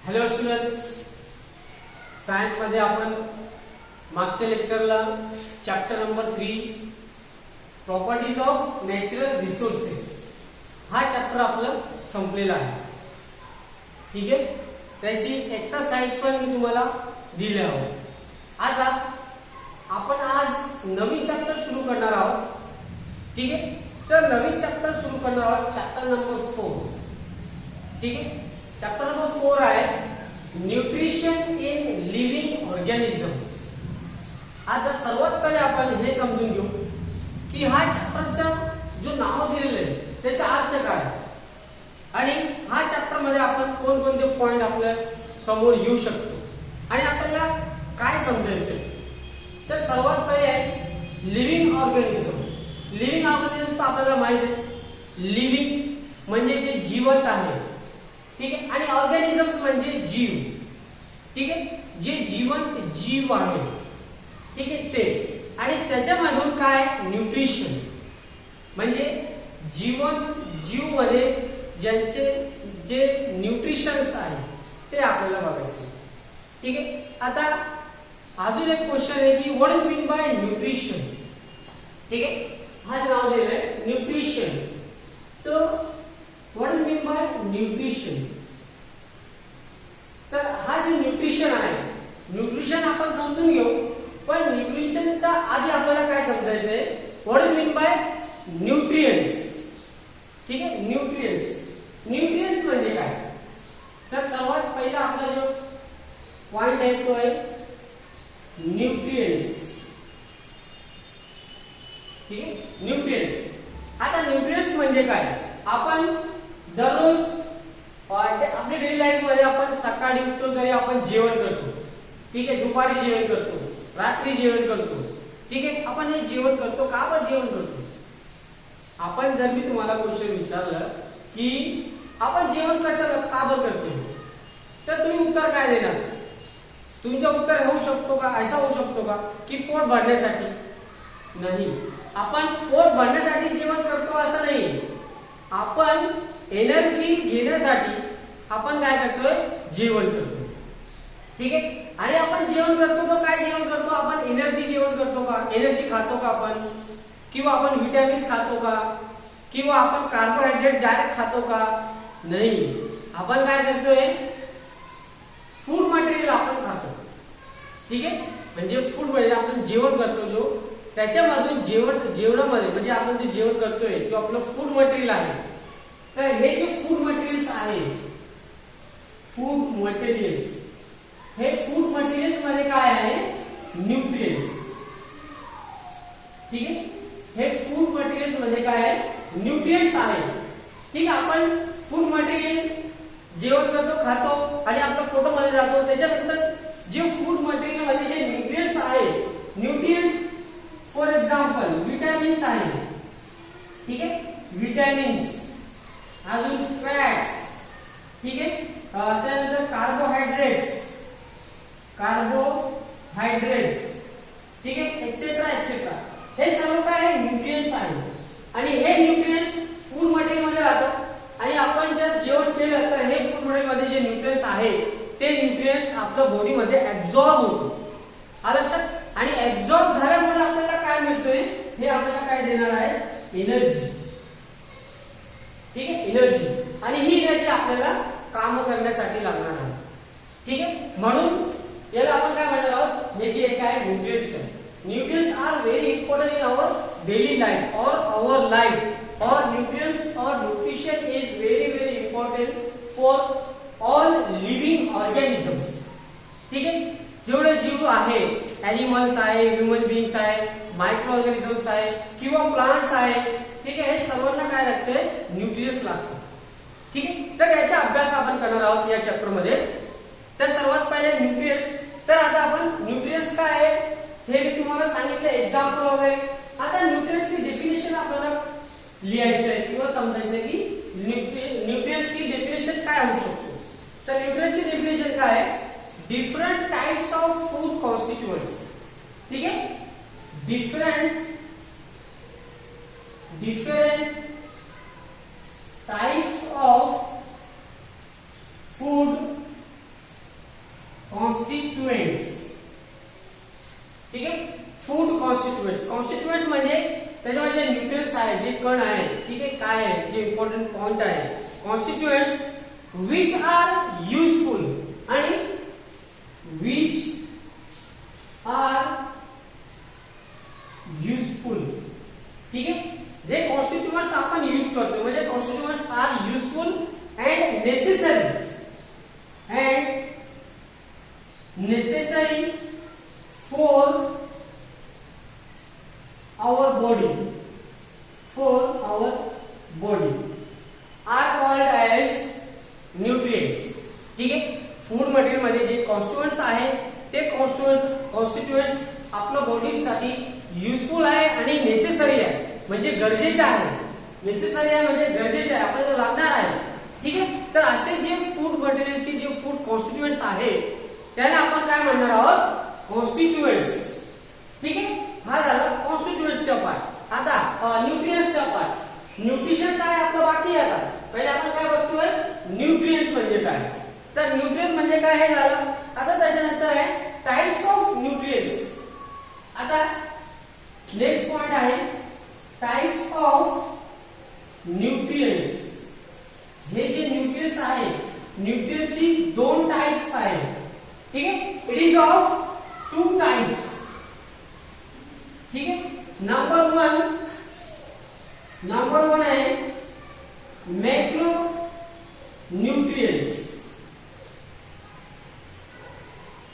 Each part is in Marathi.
हॅलो स्टुडंट्स, सायन्स मध्ये आपण मागच्या लेक्चरला chapter number 3 properties of natural resources हा चॅप्टर आपला संपलेला आहे. ठीक आहे, त्याची एक्सरसाइज पण मी तुम्हाला दिली आहे. आता आपण आज नवीन चॅप्टर सुरू करणार आहोत. ठीक आहे, तर नवीन चॅप्टर सुरू करणार आहोत चॅप्टर नंबर 4. ठीक आहे, चॅप्टर नंबर 4 आहे न्यूट्रिशन इन लिव्हिंग ऑर्गॅनिझम्स. आता सर्वात पहिले आपण हे समजून घेऊ की हा चॅप्टरचा जो नाव दिलेलं आहे त्याचा अर्थ काय आणि हा चॅप्टर मध्ये आपण कोणकोणते पॉइंट आपल्या समोर येऊ शकतो आणि आपल्याला काय समजायचं. तर सर्वात पहिले आहे लिव्हिंग ऑर्गॅनिझम्स. लिव्हिंग ऑर्गॅनिझम्स आपल्याला माहिती आहे, लिव्हिंग म्हणजे जे जिवंत आहे. ठीक आहे, आणि ऑर्गॅनिझम्स म्हणजे जीव. ठीक आहे, जे जिवंत जीव आहे. ठीक आहे, ते आणि त्याच्यामधून काय न्यूट्रिशन म्हणजे जिवंत जीव मध्ये ज्यांचे जे न्यूट्रिशन्स आहे ते आपल्याला बघायचे. ठीक आहे, आता अजून एक क्वेश्चन आहे की what is mean by nutrition. ठीक आहे, हा नाव दिलेलं आहे न्यूट्रिशन. तर what is mean by nutrition. तर हा जो न्यूट्रिशन आहे, न्यूट्रिशन आपण समजून घेऊ, पण न्यूट्रिशनचा आधी आपल्याला काय समजायचं आहे, what is mean by nutrients. ठीक आहे, न्यूट्रिएंट्स. न्यूट्रिएंट्स म्हणजे काय, तर सर्वात पहिला आपला जो पॉइंट आहे तो आहे न्यूट्रिएंट्स. ठीक आहे, न्यूट्रिएंट्स. आता न्यूट्रिएंट्स म्हणजे काय, आपण दररोज आपल्या डेली लाईफ मध्ये आपण सकाळी उठतो तरी आपण जेवण करतो. ठीक आहे, दुपारी जेवण करतो, रात्री जेवण करतो. ठीक आहे, आपण हे जेवण करतो का, आपण जेवण करतो. आपण जर मी तुम्हाला क्वेश्चन विचारलं की आपण जेवण कशाला का बरं करतो, तर तुम्ही उत्तर काय देणार. तुमचं उत्तर होऊ शकतो का, ऐसा होऊ शकतो का की पोट भरण्यासाठी. नाही, आपण पोट भरण्यासाठी जेवण करतो असं नाही. आपण एनर्जी घेण्यासाठी आपण काय करतोय, जेवण करतो. ठीक आहे, आणि आपण जेवण करतो तर काय जेवण करतो, आपण एनर्जी जेवण करतो का, एनर्जी खातो का आपण, किंवा आपण विटॅमिन्स खातो का, किंवा आपण कार्बोहायड्रेट डायरेक्ट खातो का. नाही, आपण काय करतोय, फूड मटेरियल आपण खातो. ठीक आहे, म्हणजे फूड म्हणजे आपण जेवण करतो जो त्याच्यामधून जेवणामध्ये म्हणजे आपण जे जेवण करतोय जो आपलं फूड मटेरियल आहे. तर हे जे फूड मटेरियल्स आहे, फूड मटेरियल्स, हे फूड मटेरियल्स मध्ये काय आहे, न्यूट्रिएंट्स. ठीक आहे, हे फूड मटेरियल्स मध्ये काय आहे, न्यूट्रिएंट्स आहे. ठीक आहे, आपण फूड मटेरियल जेवण करतो, खातो आणि आपल्या पोटामध्ये जातो. त्याच्यानंतर जे फूड मटेरियल मध्ये जे न्यूट्रिएंट्स आहे, न्यूट्रिएंट्स फॉर एक्झाम्पल विटॅमिन्स आहे. ठीक आहे, विटॅमिन्स, अजून फॅट्स. ठीक आहे, त्यानंतर कार्बोहायड्रेट्स, ठीक आहे, एक्सेट्रा एक्सेट्रा. हे सर्व काय न्यूट्रिएंट्स आहे आणि हे न्यूट्रिएंट्स फूड मटेरियल मध्ये राहतात. आणि आपण जर जेवण केलं तर हे फूड मटेरियल मध्ये जे न्यूट्रिएंट्स आहे ते न्यूट्रिएंट्स आपल्या बॉडी मध्ये ऍब्झॉर्ब होतो. लक्षात. आणि ऍब्झॉर्ब झाल्यामुळे आपल्याला काय मिळतोय, हे आपल्याला काय देणार आहे, एनर्जी. ठीक आहे, एनर्जी. आणि ही एनर्जी आपल्याला काम करण्यासाठी लागणार आहे. ठीक आहे, म्हणून याला आपण काय म्हणणार आहोत, हे जे काय न्यूट्रिएंट्स आहे. Nutrients are very important in our daily life और आवर लाईफ. और न्यूट्रिएंट्स और nutrition is very very important for all living organisms. ठीक आहे, जेवढे जीव आहे, एनिमल्स आहे, ह्युमन बीइंग्स आहे, मायक्रो ऑर्गॅनिझम्स आहे किंवा प्लांट्स आहे. ठीक आहे, हे सर्वांना काय लागते, न्यूट्रिएंट्स लागतात. ठीक आहे, तर याचा अभ्यास आपण करणार आहोत या चॅप्टर मध्ये. तर सर्वात पहिले न्यूट्रिएंट्स. तर आता आपण न्यूट्रिएंट्स काय आहे हे मी तुम्हाला सांगितलं एक्झाम्पल वगैरे. आता न्यूट्रिएंट्सची डेफिनेशन आपल्याला लिहायचं आहे किंवा समजायचं आहे की न्यूट्रिएंट्सची डेफिनेशन काय होऊ शकतो. तर न्यूट्रिएंट्सची डेफिनेशन काय आहे, different types of food constituents. ठीक आहे, different types of food constituents. ठीक आहे, फूड कॉन्स्टिट्युएंट्स. कॉन्स्टिट्युएंट्स म्हणजे त्याच्यामध्ये जे न्यूट्रिएंट्स आहे, जे कण आहे, ठीक आहे, काय आहे, जे इम्पॉर्टंट पॉइंट आहे, कॉन्स्टिट्युएंट्स विच आर युजफुल आणि विच आर युजफुल. ठीक आहे, जे कॉन्स्टिट्युएंट्स आपण यूज करतो म्हणजे constituents are useful and necessary for our body are called as nutrients. ठीक आहे, फूड मटेरियल मध्ये जे कॉन्स्टिट्युएंट्स आहे ते कॉन्स्टिट्युएंट्स आपल्या बॉडीसाठी युजफुल आहे आणि नेसेसरी आहे म्हणजे गरजेचे आहे. नेसेसरी आहे म्हणजे गरजेचे आहे, आपल्याला लागणार आहे. ठीक आहे, तर असे जे फूड मटेरियलचे जे फूड कॉन्स्टिट्युएंट्स आहे त्याला आपण काय म्हणणार आहोत, कॉन्स्टिट्युएंट्स. ठीक आहे, हा झाला कॉन्स्टिट्युएंट्सचा पार्ट. आता न्यूट्रिएंट्सचा पार्ट. न्यूट्रिशन काय आपलं बाकी आहे. आता पहिले आपण काय बघतोय, न्यूट्रिएंट्स म्हणजे काय. तर न्यूट्रिएंट्स म्हणजे काय हे झालं. आता त्याच्यानंतर आहे टाइप्स ऑफ न्यूट्रिएंट्स. आता नेक्स्ट पॉइंट आहे टाइप्स ऑफ न्यूट्रिएंट्स. हे जे न्यूट्रिएंट्स आहे, न्यूट्रिएंट्सची दोन टाइप्स आहेत. ठीक आहे, it is of two types. ठीक है, नंबर वन है मैक्रो न्यूट्रिएंट्स.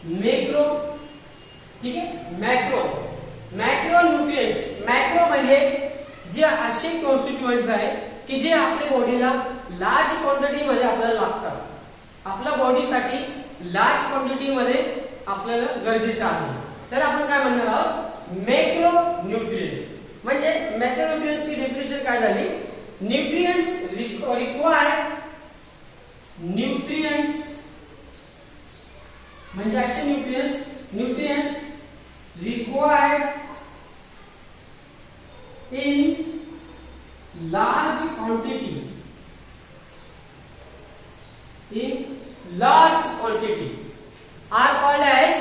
मैक्रो, ठीक है, मैक्रो न्यूट्रिएंट्स. मैक्रो म्हणजे जे असे कॉन्स्टिट्युएंट्स आहे की जे आपल्या बॉडीला लार्ज क्वांटिटी मध्ये आपल्याला लागतात. आपल्या बॉडीसाठी लार्ज क्वांटिटी मध्ये आपल्याला गरजेचं आहे. तर आपण काय म्हणणार आहोत, मॅक्रो न्यूट्रिएंट्स. म्हणजे मॅक्रो न्यूट्रिएंट्सची डेफिनेशन काय झाली, न्यूट्रिएंट्स रिक्वायर्ड. न्यूट्रिएंट्स म्हणजे असे nutrients required in large quantity. Are called as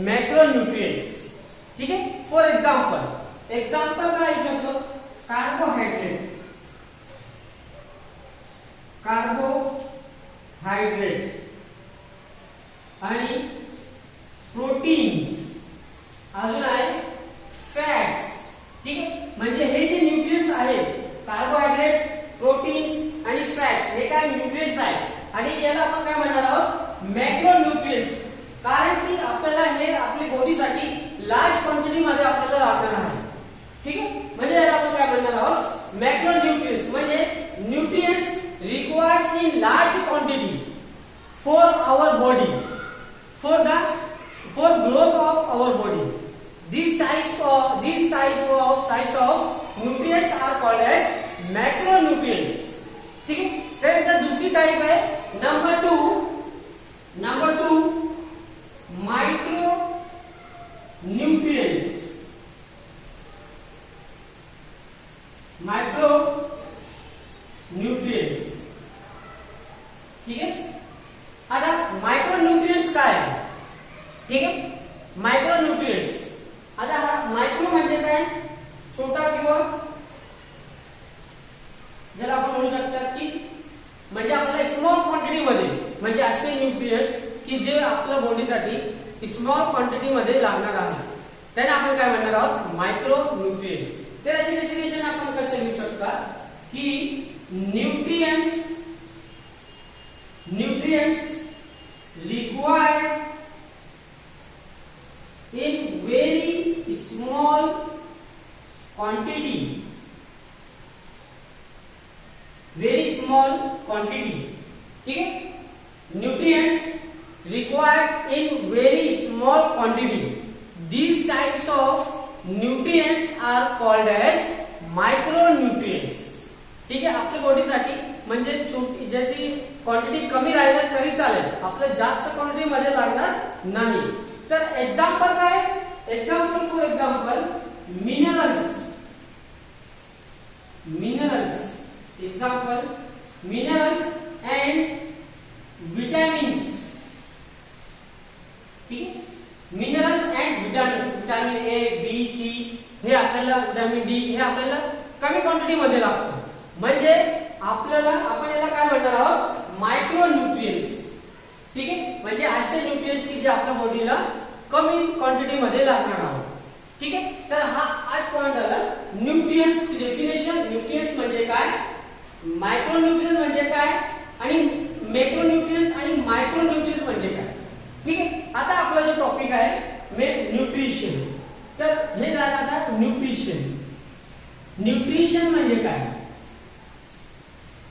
macronutrients. ठीक है, फॉर एग्जाम्पल काय येऊ शकतो, कार्बोहायड्रेट आणि प्रोटीन्स, अजून आहे फॅट्स. ठीक आहे, म्हणजे हे जे न्यूट्रिएंट्स आहेत, कार्बोहायड्रेट्स, प्रोटीन्स आणि फॅट्स, हे काय न्यूट्रिएंट्स आहेत आणि याला आपण काय म्हणणार आहोत, मॅक्रोन्यूट्रिएंट्स. कारण की आपल्याला हे आपली बॉडीसाठी लार्ज क्वांटिटी मध्ये आपल्याला लागणार आहे. ठीक आहे, म्हणजे याला आपण काय म्हणणार आहोत, मॅक्रोन्यूट्रिएंट्स. म्हणजे nutrients required in large quantity for our body, for growth of our body. These types of nutrients are called as macronutrients. ठीक है, तर दूसरी टाइप है नंबर टू माइक्रो न्यूट्रिएंट्स. ठीक है, आता मायक्रोन्यूट्रिएंट्स काय आहे. ठीक आहे, मायक्रोन्यूट्रिएंट्स. आता हा मायक्रो म्हणजे काय, छोटा किंवा ज्याला आपण म्हणू शकता की म्हणजे आपल्याला स्मॉल क्वांटिटी मध्ये, म्हणजे असे न्यूट्रिएंट्स की जे आपल्या बॉडीसाठी स्मॉल क्वांटिटी मध्ये लागणार आहे, त्यांना आपण काय म्हणणार आहोत, मायक्रोन्यूट्रिएंट्स. तर याची डेफिनेशन आपण कसं लिहू शकता की nutrients required in very small quantity. ठीक है, nutrients required in very small quantity. These types of nutrients are called as micronutrients. ठीक है, आपल्या बॉडीसाठी म्हणजे छोटी जशी क्वांटिटी कमी राहिली तरी चालेल, आपल्याला जास्त क्वांटिटी मध्ये लागणार नाही. तर एक्झाम्पल काय, for example minerals. Example minerals and vitamins. ठीक आपल्याला व्हिटॅमिन डी हे आपल्याला कमी क्वांटिटी मध्ये लागतं. म्हणजे आपल्याला आपण याला काय म्हणणार आहोत, मायक्रो न्यूट्रिएंट्स. ठीक आहे, म्हणजे असे न्यूट्रिएंट्स की जे आपल्या बॉडीला कमी क्वांटिटी मध्ये लागणार आहोत. ठीक आहे, तर हा आज पॉइंट आला न्यूट्रिएंट्स ची डेफिनेशन. न्यूट्रिएंट्स म्हणजे काय, मायक्रो न्यूट्रिएंट्स म्हणजे काय, आणि मॅक्रो न्यूट्रिएंट्स आणि मायक्रो न्यूट्रिएंट्स म्हणजे काय. ठीक आहे, आता आपला जो टॉपिक आहे न्यूट्रिशन. तर हे झालं आता न्यूट्रिशन. न्यूट्रिशन म्हणजे काय,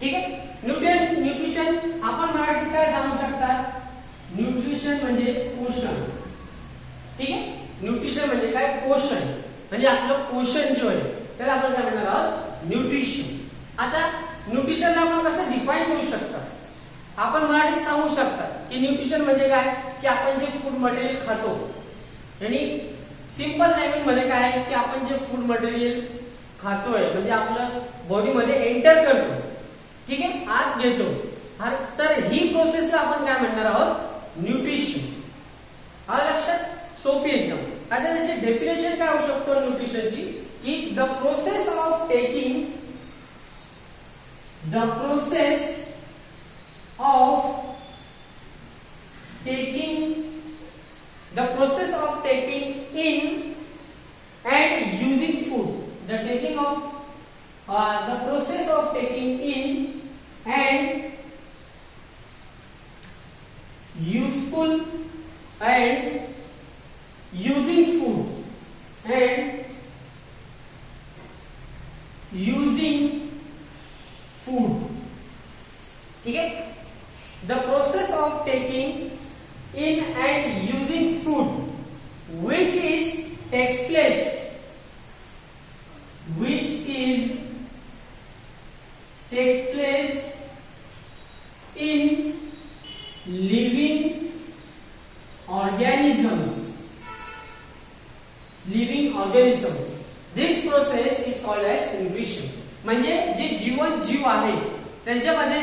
ठीक आहे. न्यूट्रिशन आपण मराठीत काय सांगू शकता, न्यूट्रिशन म्हणजे पोषण. ठीक आहे, न्यूट्रिशन म्हणजे काय, पोषण. म्हणजे आपलं पोषण जे आहे त्याला आपण काय म्हणणार आहोत, न्यूट्रिशन. आता न्यूट्रिशनला आपण कसं डिफाइन करू शकता, आपण मराठीत सांगू शकता की न्यूट्रिशन म्हणजे काय, की आपण जे फूड मटेरियल खातो, आणि सिंपल लँग्वेज मध्ये काय आहे की आपण जे फूड मटेरियल खातोय म्हणजे आपलं बॉडीमध्ये एंटर करतो. ठीक आहे, आत घेतो. तर ही प्रोसेसला आपण काय म्हणणार आहोत, न्यूट्रिशन. आलं लक्षात, सोपी एकदम. आता त्याची डेफिनेशन काय होऊ शकतो न्यूट्रिशनची, की the process of taking in and using food. The process of taking in and useful and using food and using food. ठीक है, the process of taking in and using food which takes place in living organisms. This process is called as nutrition. म्हणजे जे जीवन जीव आहे त्यांच्यामध्ये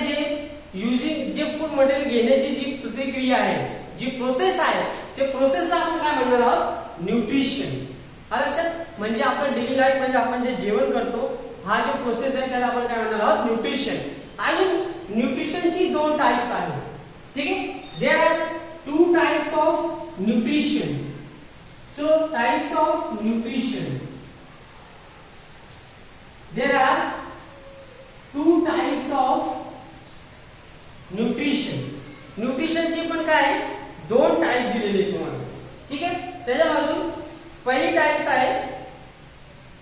जे फूड मटेरियल घेण्याची जी प्रतिक्रिया आहे, जी प्रोसेस आहे, ते प्रोसेसला आपण काय म्हणणार आहोत, न्यूट्रिशन. लक्षात, म्हणजे आपण डेली लाईफ मध्ये आपण जे जेवण करतो हा जो प्रोसेस आहे त्याला आपण काय म्हणणार आहोत, न्यूट्रिशन. आणि न्यूट्रिशनची दोन टाइप्स आहेत. ठीक आहे, there are two types of nutrition. So types of nutrition, there are two types of nutrition. न्यूट्रिशनची पण काय दोन टाइप दिलेले तुम्हाला. ठीक आहे, त्याच्यामधून पहिली टाइप्स आहे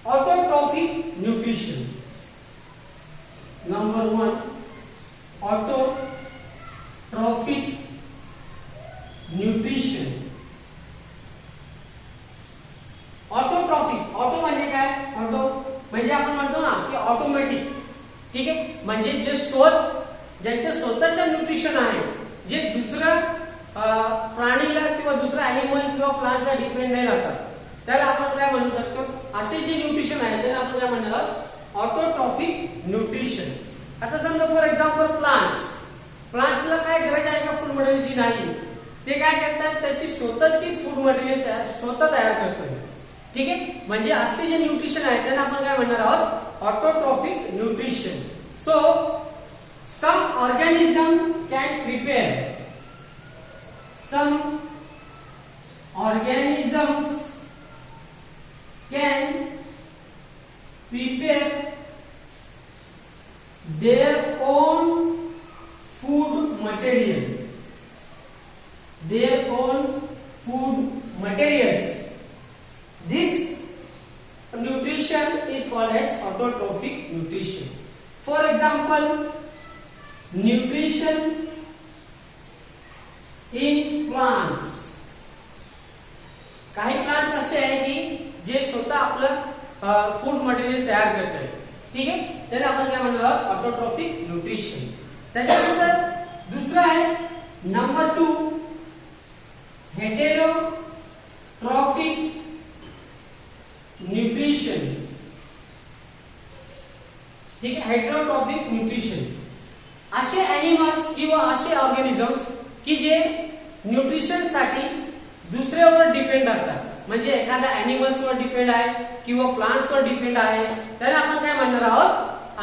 autotrophic nutrition. Number 1 autotrophic nutrition. Autotrophic, auto म्हणजे काय, ऑटो म्हणजे आपण म्हणतो ना की ऑटोमॅटिक. ठीक आहे, म्हणजे जे ज्यांचे स्वतःचं न्यूट्रिशन आहे, जे दुसऱ्या प्राणीला किंवा दुसऱ्या एनिमल किंवा प्लांट्सला डिपेंड नाही राहतात, त्याला आपण काय म्हणू शकतो, असे जे न्यूट्रिशन आहे त्याला आपण काय म्हणणार आहोत, ऑटोट्रॉफिक न्यूट्रिशन. आता समजा फॉर एक्झाम्पल प्लांट्सला काय गरज आहे का फूड मटेरियलची, नाही. ते काय करतात, त्याची स्वतःची फूड मटेरियल स्वतः तयार करतात. ठीक आहे, म्हणजे असे जे न्यूट्रिशन आहे त्यांना आपण काय म्हणणार आहोत, autotrophic nutrition. So some organism can prepare their own food materials. This nutrition is called as autotrophic nutrition. For example, nutrition in plants. काही प्लांट्स असे आहेत की जे स्वतः आपलं फूड मटेरियल तयार करतात. ठीक आहे, त्याला आपण काय म्हणणार आहोत, ऑटोट्रॉफिक न्यूट्रिशन. त्याच्यानंतर दुसरा आहे नंबर 2 हेटेरोट्रॉफिक न्यूट्रिशन. ठीक आहे, हेटेरोट्रॉफिक न्यूट्रिशन असे एनिमल्स किंवा असे ऑर्गॅनिझम्स की जे न्यूट्रिशन साठी दुसऱ्यावर डिपेंड असतात. म्हणजे एखाद्या अॅनिमल्सवर डिपेंड आहे किंवा प्लांट्सवर डिपेंड आहे, त्याला आपण काय म्हणणार आहोत,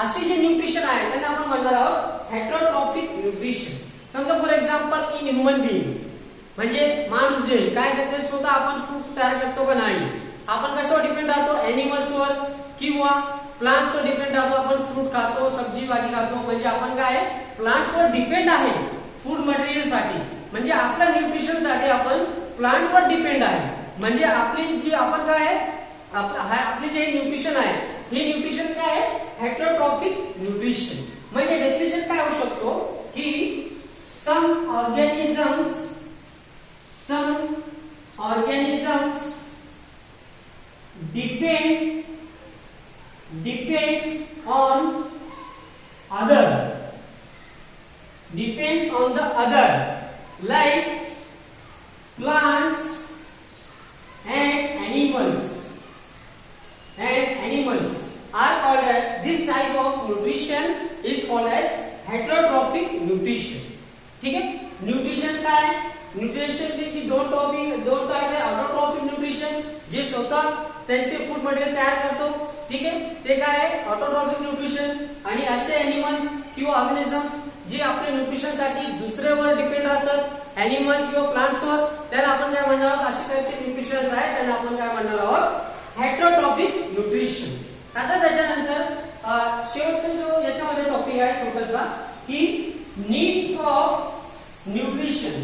असे जे न्यूट्रिशन आहे त्यांना आपण म्हणणार आहोत हेटरोट्रॉफिक न्यूट्रिशन. समजा for example in human being, म्हणजे माणूस जे काय करते, स्वतः आपण फूड तयार करतो का नाही, आपण कशावर डिपेंड राहतो, अॅनिमल्सवर किंवा प्लांट्सवर डिपेंड राहतो. आपण फ्रूट खातो, सब्जी भाजी खातो, म्हणजे आपण काय प्लांट्सवर डिपेंड आहे फूड मटेरियल साठी. म्हणजे आपल्या न्यूट्रिशन साठी आपण प्लांटवर डिपेंड आहे. म्हणजे आपली जी आपण काय आपली जे न्यूट्रिशन आहे हे न्यूट्रिशन काय आहे, हेटरोट्रॉफिक न्यूट्रिशन. म्हणजे डेफिनेशन काय होऊ शकतो की सम organisms depends on the other, like plants and animals are called as, this type of nutrition is called as heterotrophic nutrition. ठीक है. न्यूट्रिशन काय आहे, न्यूट्रिशन की दोन टाइप आहे. ऑटोट्रॉफिक न्यूट्रिशन जे स्वतः त्यांचे फूड मटेरियल तयार करतो, ठीक आहे, ते काय आहे ऑटोट्रॉफिक न्यूट्रिशन. आणि असे एनिमल्स किंवा ऑर्गॅनिझम जे आपल्या न्यूट्रिशन साठी दुसऱ्यावर डिपेंड राहतात, एनिमल किंवा प्लांट्सवर, त्याला आपण काय म्हणणार आहोत, असे टाइपचे न्यूट्रिशन आहे त्यांना आपण काय म्हणणार आहोत, हेटरोट्रॉफिक न्यूट्रिशन. आता त्याच्यानंतर शेवटचा जो याच्यामध्ये टॉपिक आहे छोटासा की नीड्स ऑफ न्यूट्रिशन.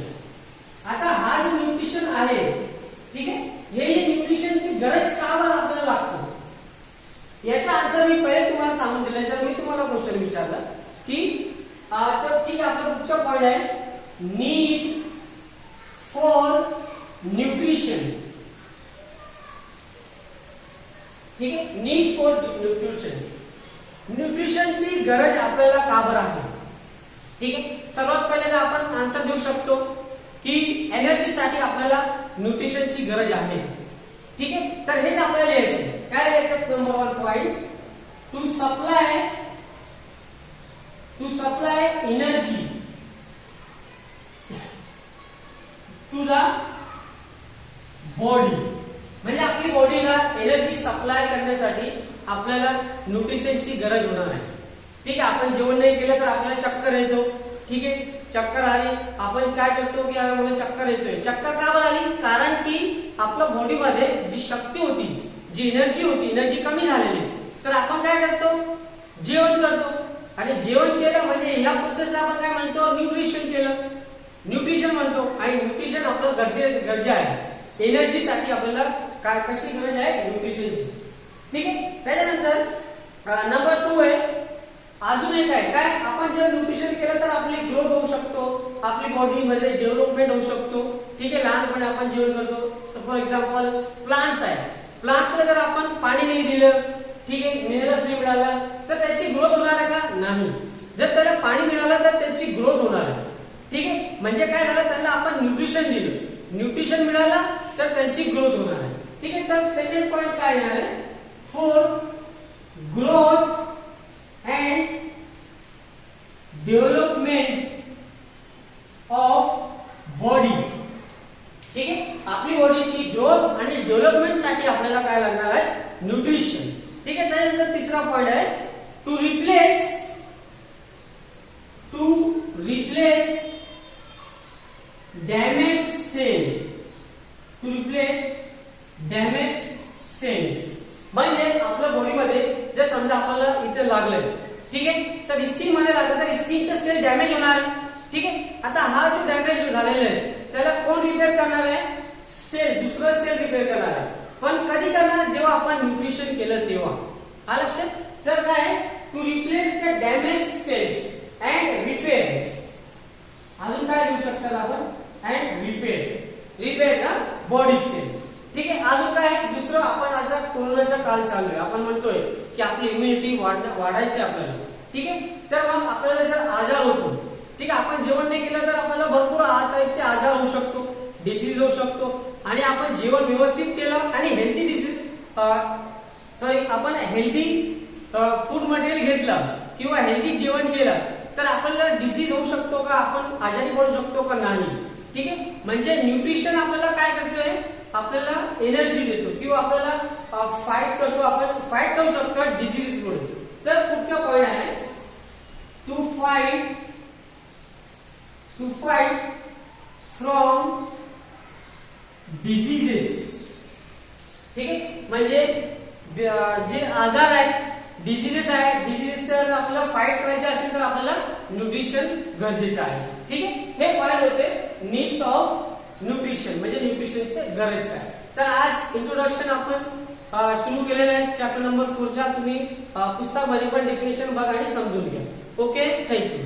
आता हा जो न्यूट्रिशन आहे, ठीक आहे, हे न्यूट्रिशनची गरज का बरं आपल्याला लागतो, याचा आन्सर मी पहिले तुम्हाला सांगून दिला. जर मी तुम्हाला क्वेश्चन विचारला की तर ठीक आहे, आपला पुढचा पॉइंट आहे नीड फॉर न्यूट्रिशन. ठीक आहे, नीड फॉर न्यूट्रिशन, न्यूट्रिशनची गरज आपल्याला का बरं आहे. ठीक आहे, सर्वात पहिले तर आपण आन्सर देऊ शकतो की एनर्जीसाठी आपल्याला न्यूट्रिशनची गरज आहे. ठीक आहे, तर हेच आपल्याला लिहायचं काय लिहायचं, number 1 point, to supply energy to the body. म्हणजे आपली बॉडीला एनर्जी सप्लाय करण्यासाठी आपल्याला न्यूट्रिशनची गरज होणार आहे. ठीक आहे, आपण जेवण नाही केलं तर आपल्याला चक्कर येतो. ठीक आहे, चक्कर आली, आपण काय करतो की मला चक्कर येतोय. चक्कर का बरं आली, कारण की आपल्या बॉडीमध्ये जी शक्ती होती, जी एनर्जी होती, एनर्जी कमी झालेली. तर आपण काय करतो, जेवण करतो. आणि जेवण केलं म्हणजे ह्या प्रोसेसला आपण काय म्हणतो, न्यूट्रिशन केलं, न्यूट्रिशन म्हणतो. आणि न्यूट्रिशन आपलं गरजे आहे एनर्जीसाठी. आपल्याला काय कशी गरज आहे, न्यूट्रिशनची. ठीक आहे, त्याच्यानंतर नंबर 2 आहे अजून एक आहे काय, आपण जर न्यूट्रिशन केलं तर आपली ग्रोथ होऊ शकतो, आपली बॉडीमध्ये डेव्हलपमेंट होऊ शकतो. ठीक आहे, लहानपणी आपण जेवण करतो. फॉर एक्झाम्पल प्लांट्स आहे, प्लांट्सला जर आपण पाणी नाही दिलं, ठीक आहे, मिनरल्स नाही मिळाला तर त्याची ग्रोथ होणार आहे का, नाही. जर त्याला पाणी मिळालं तर त्याची ग्रोथ होणार आहे. ठीक आहे, म्हणजे काय झालं, त्यांना आपण न्यूट्रिशन दिलं, न्यूट्रिशन मिळाला तर त्यांची ग्रोथ होणार आहे. ठीक आहे, तर सेकंड पॉइंट काय येणार आहे, for growth and development of body. ठीक आहे, आपली बॉडीची ग्रोथ आणि डेव्हलपमेंट साठी आपल्याला काय लागणार आहे, न्यूट्रिशन. ठीक आहे, त्यानंतर तिसरा पॉइंट आहे टू रिप्लेस डॅमेज सेल्स. म्हणजे आपल्या बॉडीमध्ये जर समजा आपल्याला इथे लागलंय, ठीक आहे, तर स्किन मध्ये लागलं तर स्किनचे सेल डॅमेज होणार. ठीक आहे, आता हा जो डॅमेज झालेला आहे त्याला कोण रिपेअर करणार आहे, सेल, दुसरा सेल रिपेअर करणार आहे. पण कधी करणार, जेव्हा आपण न्यूट्रिशन केलं तेव्हा. हा लक्षात. तर काय, to replace the damage cells and repair. अजून काय लिहू शकतात आपण, and repair the body cell. ठीक आहे, अजून काय दुसरं, आपण आता कोरोनाचा काळ चालू आहे, आपण म्हणतोय की आपली इम्युनिटी वाढायची आपल्याला. ठीक आहे, तर मग आपल्याला जर आजार होतो, ठीक आहे, आपण जेवण नाही केलं तर आपल्याला भरपूर टाईपचे आजार होऊ शकतो, डिसीज होऊ शकतो. आणि आपण जेवण व्यवस्थित केलं आणि आपण हेल्दी फूड मटेरियल घेतलं किंवा हेल्दी जेवण केलं तर आपल्याला डिसीज होऊ शकतो का, आपण आजारी पडू शकतो का, नाही. ठीक आहे, म्हणजे न्यूट्रिशन आपल्याला काय करतोय, आपल्याला एनर्जी देतो किंवा आपल्याला फाईट करतो, आपण फाईट करू शकतो डिझीज मुळे. तर पुढचा पॉइंट आहे टू फाईट फ्रॉम डिझीजेस. ठीक आहे, म्हणजे जे आजार आहेत, डिझीजेस आहे, डिझीजेस जर आपल्याला फाईट करायचे असेल तर आपल्याला न्यूट्रिशन गरजेचं आहे. ठीक आहे, हे पॉइंट होते नीड्स ऑफ न्यूट्रिशन, म्हणजे न्यूट्रिशनचे गरज काय. तर आज इंट्रोडक्शन आपण सुरू केलेलं आहे चॅप्टर नंबर 4 च्या. तुम्ही पुस्तकामध्ये पण डेफिनेशन बघा आणि समजून घ्या. Okay, thank you.